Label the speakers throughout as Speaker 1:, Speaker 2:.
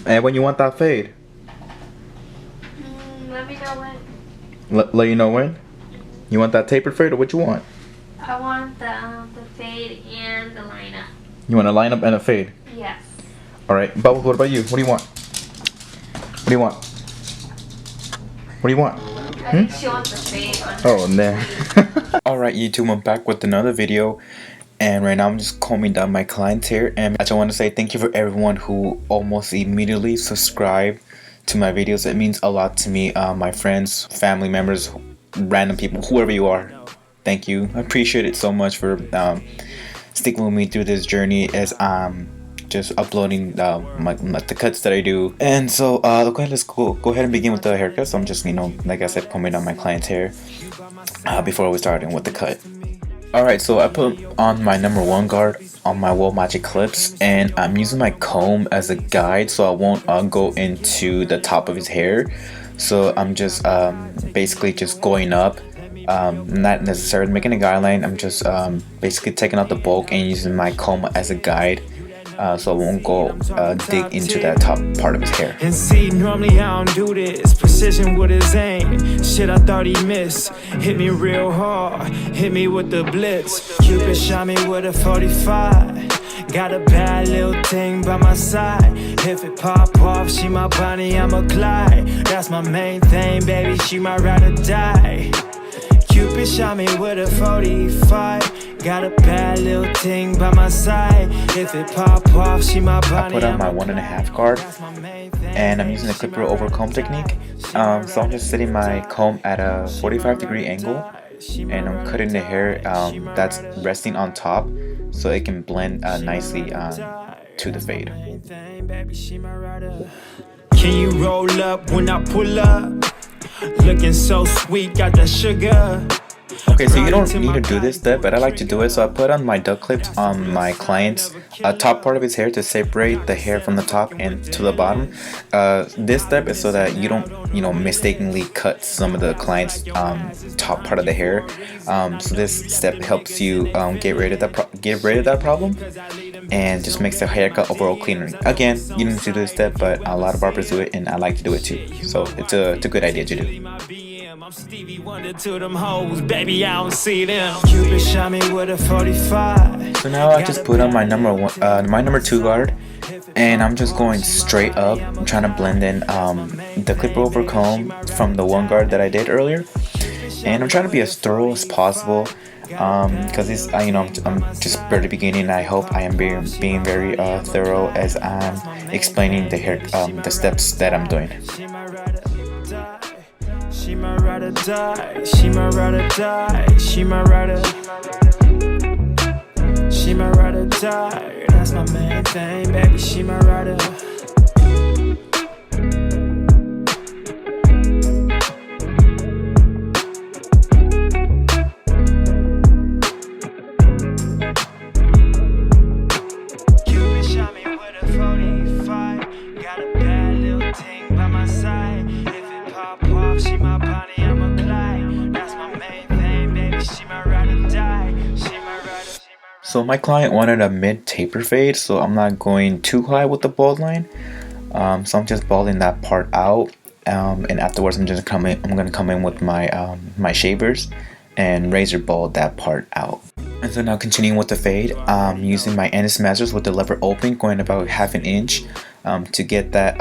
Speaker 1: And when you want that fade?
Speaker 2: Let me know when.
Speaker 1: Let you know when? You want that taper fade or what you want?
Speaker 2: I want the fade and the lineup.
Speaker 1: You want a lineup and a fade?
Speaker 2: Yes.
Speaker 1: Alright, Bubbles, what about you? What do you want? What do you want? What do you want?
Speaker 2: I think she wants the fade on
Speaker 1: Oh, nah. Alright, YouTube, I'm back with another video. And right now I'm just combing down my client's hair. And I just want to say thank you for everyone who almost immediately subscribed to my videos. It means a lot to me. My friends, family members, random people, whoever you are. Thank you. I appreciate it so much for sticking with me through this journey as I'm just uploading the cuts that I do. And so okay, let's go ahead and begin with the haircut. So I'm just, like I said, combing down my client's hair before we start with the cut. Alright, so I put on my number 1 guard on my Wool Magic clips, and I'm using my comb as a guide so I won't go into the top of his hair. So I'm just basically just going up, not necessarily making a guideline. I'm just basically taking out the bulk and using my comb as a guide. So I won't go dig into that top part of his hair.
Speaker 3: And see, normally I don't do this. Precision with his aim. Shit, I thought he missed. Hit me real hard. Hit me with the blitz. Cupid shot me with a 45. Got a bad little thing by my side. If it pop off, she my Bonnie, I'm a Clyde. That's my main thing, baby. She my ride or die. Cupid shot me with a 45. Got a bad little thing by my side. If it pop off, she my body.
Speaker 1: I put on my 1.5 guard, and I'm using the clipper over comb technique. So I'm just setting my comb at a 45-degree angle, and I'm cutting the hair that's resting on top, so it can blend nicely to the fade.
Speaker 3: Can you roll up when I pull up? Looking so sweet, got that sugar.
Speaker 1: Okay, so you don't need to do this step, but I like to do it. So I put on my duck clips on my client's top part of his hair to separate the hair from the top and to the bottom. This step is so that you don't, mistakenly cut some of the client's top part of the hair. So this step helps you get rid of that problem, and just makes the haircut overall cleaner. Again, you don't need to do this step, but a lot of barbers do it, and I like to do it too. So it's a good idea to do.
Speaker 3: I'm Stevie Wonder to them hoes, baby, I don't see them. Cupid shot me with a 45.
Speaker 1: So now I just put on my number 2 guard, and I'm just going straight up. I'm trying to blend in the clipper over comb from the 1 guard that I did earlier, and I'm trying to be as thorough as possible because I'm just barely beginning. I hope I am being very thorough as I'm explaining the steps that I'm doing.
Speaker 3: She my ride or die, she my ride or die, she my ride or die. That's my main thing, baby, she my ride or. Cupid shot me with a 45. Got a bad little thing by my side. She my body, I'm a Clyde. That's my main thing, baby. She my ride or die. She my ride or.
Speaker 1: So my client wanted a mid taper fade, so I'm not going too high with the bald line. So I'm just balding that part out, and afterwards I'm gonna come in with my my shavers and razor bald that part out. And so now continuing with the fade, I'm using my Ennis Masters with the lever open, going about 1/2 inch to get that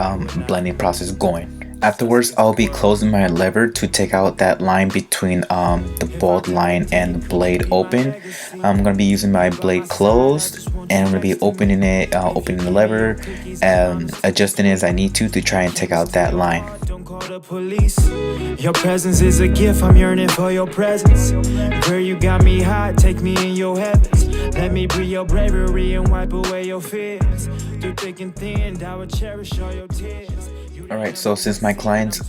Speaker 1: blending process going. Afterwards, I'll be closing my lever to take out that line between the bald line and the blade open. I'm going to be using my blade closed, and I'm going to be opening the lever, adjusting it as I need to try and take out that line.
Speaker 3: Call the police. Your presence is a gift, I'm yearning for your presence. Girl, you got me hot, take me in your heavens. Let me breathe your bravery and wipe away your fears. Through thick and thin, I will cherish all your tears.
Speaker 1: Alright, so since my client's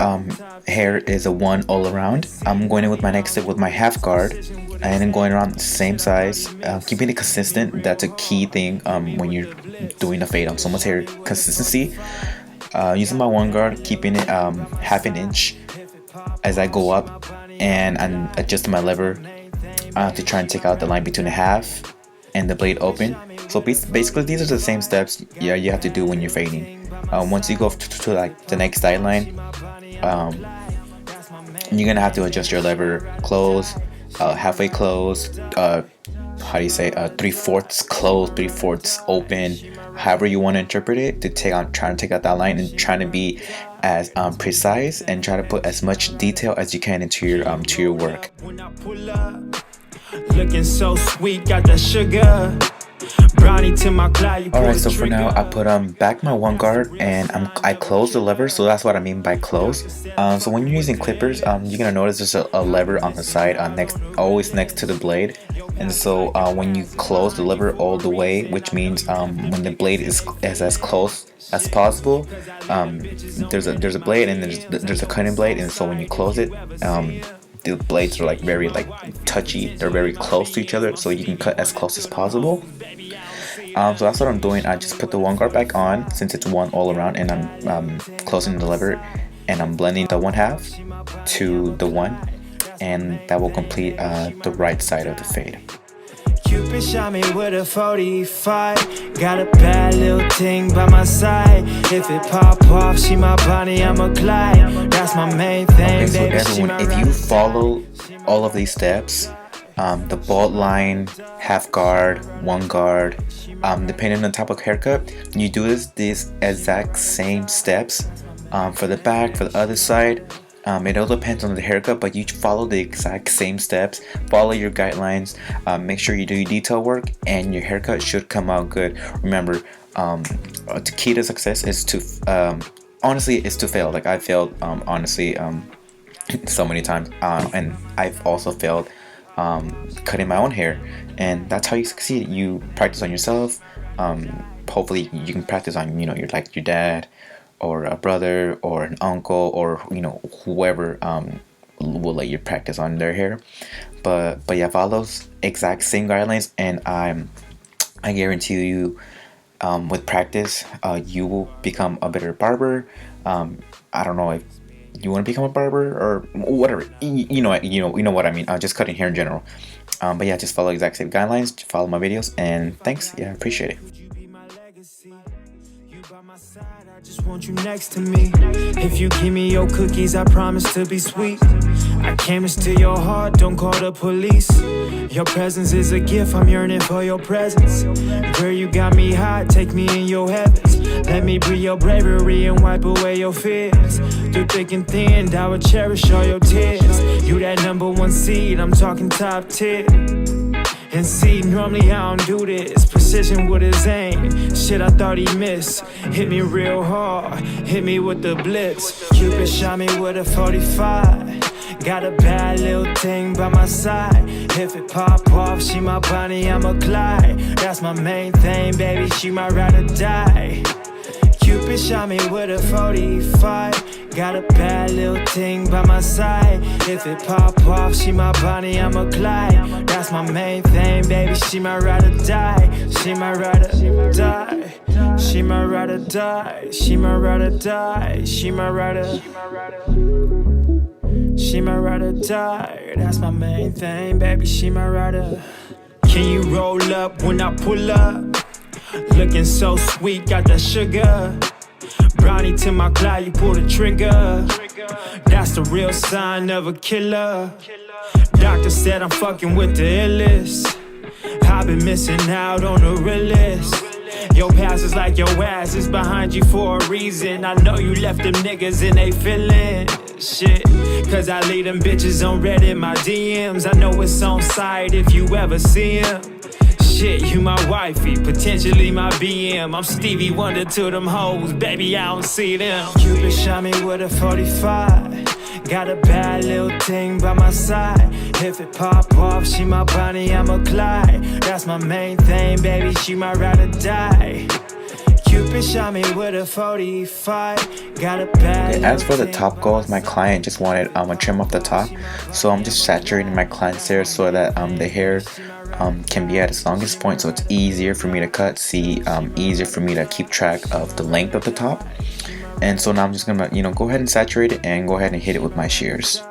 Speaker 1: hair is a 1 all around, I'm going in with my next step with my 1/2 guard, and then going around the same size, keeping it consistent. That's a key thing when you're doing a fade on someone's hair. Consistency. Using my 1 guard, keeping it 1/2 inch as I go up, and I'm adjusting my lever to try and take out the line between the half and the blade open. So basically these are the same steps you have to do when you're fading. Once you go to like the next guideline, you're gonna have to adjust your lever close, halfway closed, how do you say, 3/4 closed, 3/4 open, however you want to interpret it, to trying to take out that line and trying to be as precise and try to put as much detail as you can into your work.
Speaker 3: Looking so sweet, got that sugar. Brownie to my cloud.
Speaker 1: Alright, so for now I put back my one guard and I close the lever, so that's what I mean by close. So when you're using clippers, you're gonna notice there's a lever on the side, always next to the blade. And so when you close the lever all the way, which means when the blade is as close as possible, there's a blade and there's a cutting blade, and so when you close it, the blades are like very touchy, they're very close to each other, so you can cut as close as possible. So that's what I'm doing. I just put the one guard back on since it's one all around, and I'm closing the lever and I'm blending the 1/2 to the 1, and that will complete the right side of the fade.
Speaker 3: Cupid shot me with a 45. Got a bad little thing by my side. If it pop off, she my Bonnie, I'm a Clyde. That's my main thing.
Speaker 1: Okay, so everyone, if you follow all of these steps, the bald line, half guard, one guard, depending on the type of haircut, you do these exact same steps for the back, for the other side. It all depends on the haircut, but you follow the exact same steps, follow your guidelines, make sure you do your detail work, and your haircut should come out good. Remember, the key to success is to honestly is to fail. Like I failed honestly so many times, and I've also failed cutting my own hair, and that's how you succeed. You practice on yourself. Hopefully you can practice on your dad or a brother or an uncle, or whoever will let you practice on their hair. But yeah, follow those exact same guidelines, and I guarantee you, with practice, you will become a better barber. I don't know if you want to become a barber or whatever. You know what I mean. Just cutting hair in general. But yeah, just follow exact same guidelines. Follow my videos, and thanks. Yeah, I appreciate it.
Speaker 3: I just want you next to me. If you give me your cookies, I promise to be sweet. I came to steal your heart, don't call the police. Your presence is a gift, I'm yearning for your presence. Girl, you got me hot, take me in your heavens. Let me breathe your bravery and wipe away your fears. Through thick and thin, I will cherish all your tears. You that #1 seed, I'm talking top tier. And see, normally I don't do this. Precision with his aim. Shit I thought he missed. Hit me real hard. Hit me with the blitz. Cupid shot me with a 45. Got a bad little thing by my side. If it pop off, she my Bonnie, I'm a Clyde. That's my main thing, baby, she my ride or die. Cupid shot me with a 45. Got a bad little thing by my side. If it pop off, she my Bonnie, I'm a Clyde. That's my main thing, baby, she my ride or die. She my ride or die. She my ride or die. She my ride or die. She my ride or. She my ride or die. That's my main thing, baby, she my rider. Can you roll up when I pull up? Looking so sweet, got that sugar. Brownie to my cloud, you pull the trigger. That's the real sign of a killer. Doctor said I'm fucking with the illest. I've been missing out on the realest. Your past is like your ass is behind you for a reason. I know you left them niggas and they feelin' shit. Cause I leave them bitches on red in my DMs. I know it's on site if you ever see him. Shit, you my wifey, potentially my BM. I'm Stevie Wonder to them hoes, baby, I don't see them. Cupid shot me with a 45. Got a bad little thing by my side. If it pop off, she my Bonnie, I'm a Clyde. That's my main thing, baby, she my ride or die. Cupid shot me with a 45. Got a bad.
Speaker 1: Okay, as for the top goals, my client just wanted a trim off the top, so I'm just saturating my client's hair so that the hair can be at its longest point, so it's easier for me to cut, easier for me to keep track of the length of the top. And so now I'm just gonna go ahead and saturate it and go ahead and hit it with my shears.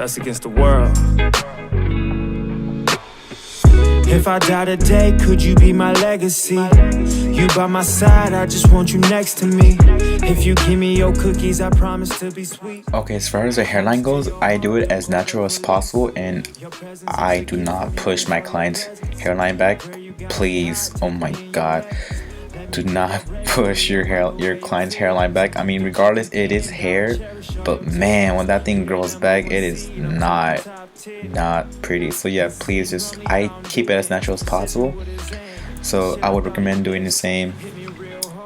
Speaker 3: us against the world. If I die today, could you be my legacy? You by my side, I just want you next to me. If you give me your cookies, I promise to be sweet.
Speaker 1: Okay, as far as the hairline goes, I do it as natural as possible, and I do not push my client's hairline back. Please, oh my god, do not push your client's hairline back. I mean, regardless, it is hair, but man, when that thing grows back, it is not pretty. So yeah, please just, I keep it as natural as possible. So I would recommend doing the same.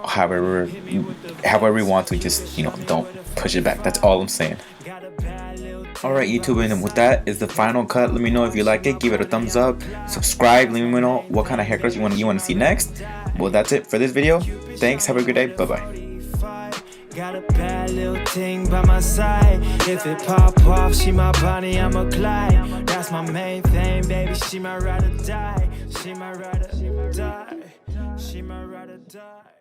Speaker 1: However you want to, just, you know, don't push it back. That's all I'm saying. Alright YouTube, and with that is the final cut. Let me know if you like it, give it a thumbs up, subscribe, let me know what kind of haircuts you want to see next. Well, that's it for this video. Thanks, have a good day, bye bye.
Speaker 3: Got a bad little thing by my side. If it pop off, she my Bonnie, I'm a Clyde. That's my main thing, baby, she might rather die. She might rather die. She might rather die.